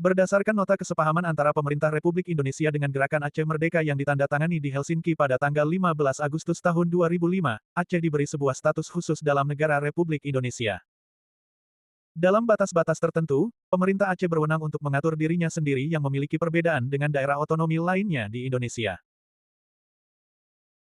Berdasarkan nota kesepahaman antara pemerintah Republik Indonesia dengan Gerakan Aceh Merdeka yang ditandatangani di Helsinki pada tanggal 15 Agustus tahun 2005, Aceh diberi sebuah status khusus dalam negara Republik Indonesia. Dalam batas-batas tertentu, pemerintah Aceh berwenang untuk mengatur dirinya sendiri yang memiliki perbedaan dengan daerah otonomi lainnya di Indonesia.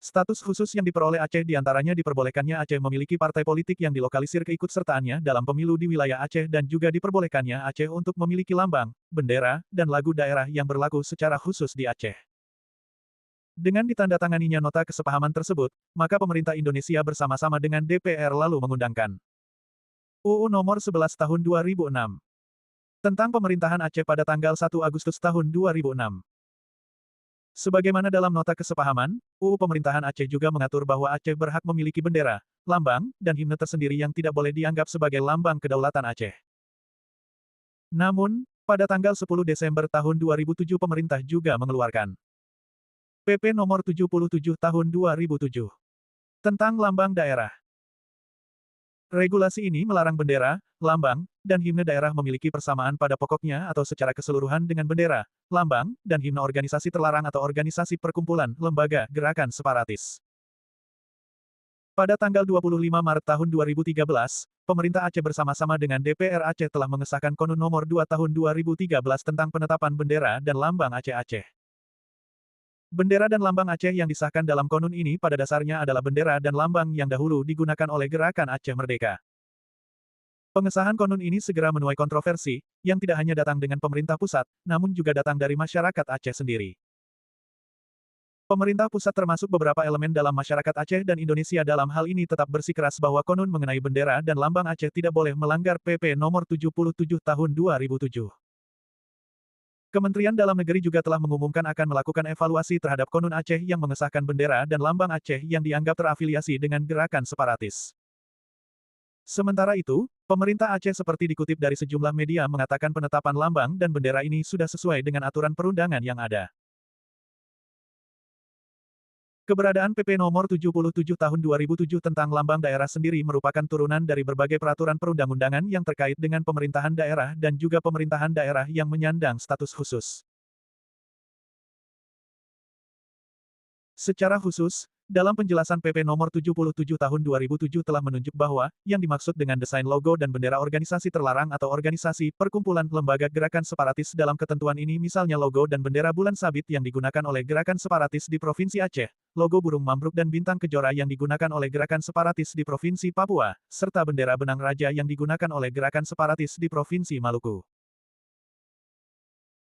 Status khusus yang diperoleh Aceh diantaranya diperbolehkannya Aceh memiliki partai politik yang dilokalisir keikutsertaannya dalam pemilu di wilayah Aceh dan juga diperbolehkannya Aceh untuk memiliki lambang, bendera, dan lagu daerah yang berlaku secara khusus di Aceh. Dengan ditandatanganinya nota kesepahaman tersebut, maka pemerintah Indonesia bersama-sama dengan DPR lalu mengundangkan UU Nomor 11 Tahun 2006 tentang pemerintahan Aceh pada tanggal 1 Agustus tahun 2006. Sebagaimana dalam nota kesepahaman, UU Pemerintahan Aceh juga mengatur bahwa Aceh berhak memiliki bendera, lambang, dan himne tersendiri yang tidak boleh dianggap sebagai lambang kedaulatan Aceh. Namun, pada tanggal 10 Desember tahun 2007 pemerintah juga mengeluarkan PP Nomor 77 Tahun 2007 tentang lambang daerah. Regulasi ini melarang bendera, lambang, dan himne daerah memiliki persamaan pada pokoknya atau secara keseluruhan dengan bendera, lambang, dan himne organisasi terlarang atau organisasi perkumpulan, lembaga, gerakan separatis. Pada tanggal 25 Maret tahun 2013, pemerintah Aceh bersama-sama dengan DPR Aceh telah mengesahkan Konun Nomor 2 Tahun 2013 tentang penetapan bendera dan lambang Aceh-Aceh. Bendera dan lambang Aceh yang disahkan dalam konun ini pada dasarnya adalah bendera dan lambang yang dahulu digunakan oleh Gerakan Aceh Merdeka. Pengesahan konun ini segera menuai kontroversi, yang tidak hanya datang dengan pemerintah pusat, namun juga datang dari masyarakat Aceh sendiri. Pemerintah pusat termasuk beberapa elemen dalam masyarakat Aceh dan Indonesia dalam hal ini tetap bersikeras bahwa konun mengenai bendera dan lambang Aceh tidak boleh melanggar PP Nomor 77 Tahun 2007. Kementerian Dalam Negeri juga telah mengumumkan akan melakukan evaluasi terhadap Konun Aceh yang mengesahkan bendera dan lambang Aceh yang dianggap terafiliasi dengan gerakan separatis. Sementara itu, pemerintah Aceh seperti dikutip dari sejumlah media mengatakan penetapan lambang dan bendera ini sudah sesuai dengan aturan perundangan yang ada. Keberadaan PP Nomor 77 Tahun 2007 tentang lambang daerah sendiri merupakan turunan dari berbagai peraturan perundang-undangan yang terkait dengan pemerintahan daerah dan juga pemerintahan daerah yang menyandang status khusus. Secara khusus, dalam penjelasan PP Nomor 77 Tahun 2007 telah menunjuk bahwa, yang dimaksud dengan desain logo dan bendera organisasi terlarang atau organisasi, perkumpulan, lembaga gerakan separatis dalam ketentuan ini misalnya logo dan bendera bulan sabit yang digunakan oleh gerakan separatis di Provinsi Aceh, logo burung mambruk dan bintang kejora yang digunakan oleh gerakan separatis di Provinsi Papua, serta bendera benang raja yang digunakan oleh gerakan separatis di Provinsi Maluku.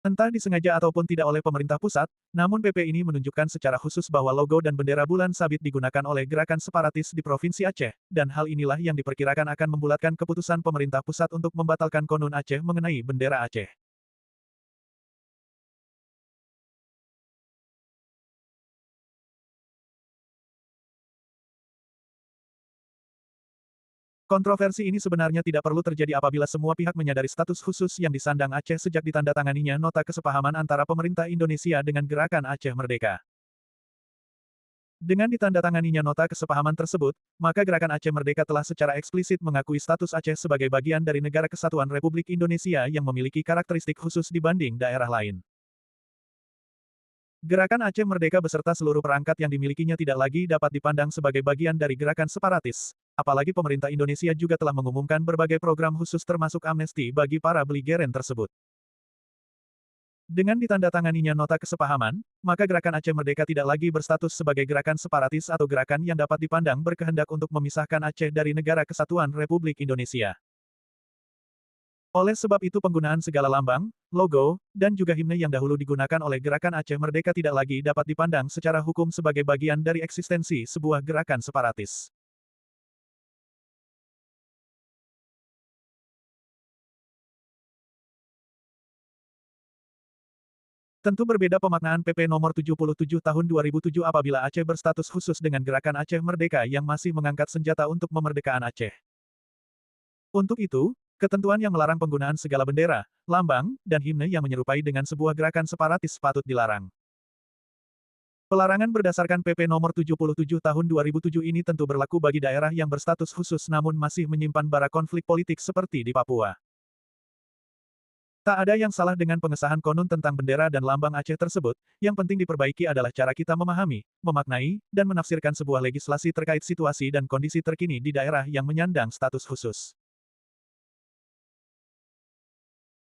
Entah disengaja ataupun tidak oleh pemerintah pusat, namun PP ini menunjukkan secara khusus bahwa logo dan bendera bulan sabit digunakan oleh gerakan separatis di Provinsi Aceh, dan hal inilah yang diperkirakan akan membulatkan keputusan pemerintah pusat untuk membatalkan Konun Aceh mengenai bendera Aceh. Kontroversi ini sebenarnya tidak perlu terjadi apabila semua pihak menyadari status khusus yang disandang Aceh sejak ditandatanganinya nota kesepahaman antara pemerintah Indonesia dengan Gerakan Aceh Merdeka. Dengan ditandatanganinya nota kesepahaman tersebut, maka Gerakan Aceh Merdeka telah secara eksplisit mengakui status Aceh sebagai bagian dari Negara Kesatuan Republik Indonesia yang memiliki karakteristik khusus dibanding daerah lain. Gerakan Aceh Merdeka beserta seluruh perangkat yang dimilikinya tidak lagi dapat dipandang sebagai bagian dari gerakan separatis. Apalagi pemerintah Indonesia juga telah mengumumkan berbagai program khusus termasuk amnesti bagi para beligeren tersebut. Dengan ditandatanganinya nota kesepahaman, maka Gerakan Aceh Merdeka tidak lagi berstatus sebagai gerakan separatis atau gerakan yang dapat dipandang berkehendak untuk memisahkan Aceh dari Negara Kesatuan Republik Indonesia. Oleh sebab itu penggunaan segala lambang, logo, dan juga himne yang dahulu digunakan oleh Gerakan Aceh Merdeka tidak lagi dapat dipandang secara hukum sebagai bagian dari eksistensi sebuah gerakan separatis. Tentu berbeda pemaknaan PP Nomor 77 Tahun 2007 apabila Aceh berstatus khusus dengan Gerakan Aceh Merdeka yang masih mengangkat senjata untuk kemerdekaan Aceh. Untuk itu, ketentuan yang melarang penggunaan segala bendera, lambang, dan himne yang menyerupai dengan sebuah gerakan separatis patut dilarang. Pelarangan berdasarkan PP Nomor 77 Tahun 2007 ini tentu berlaku bagi daerah yang berstatus khusus namun masih menyimpan bara konflik politik seperti di Papua. Tak ada yang salah dengan pengesahan konun tentang bendera dan lambang Aceh tersebut, yang penting diperbaiki adalah cara kita memahami, memaknai, dan menafsirkan sebuah legislasi terkait situasi dan kondisi terkini di daerah yang menyandang status khusus.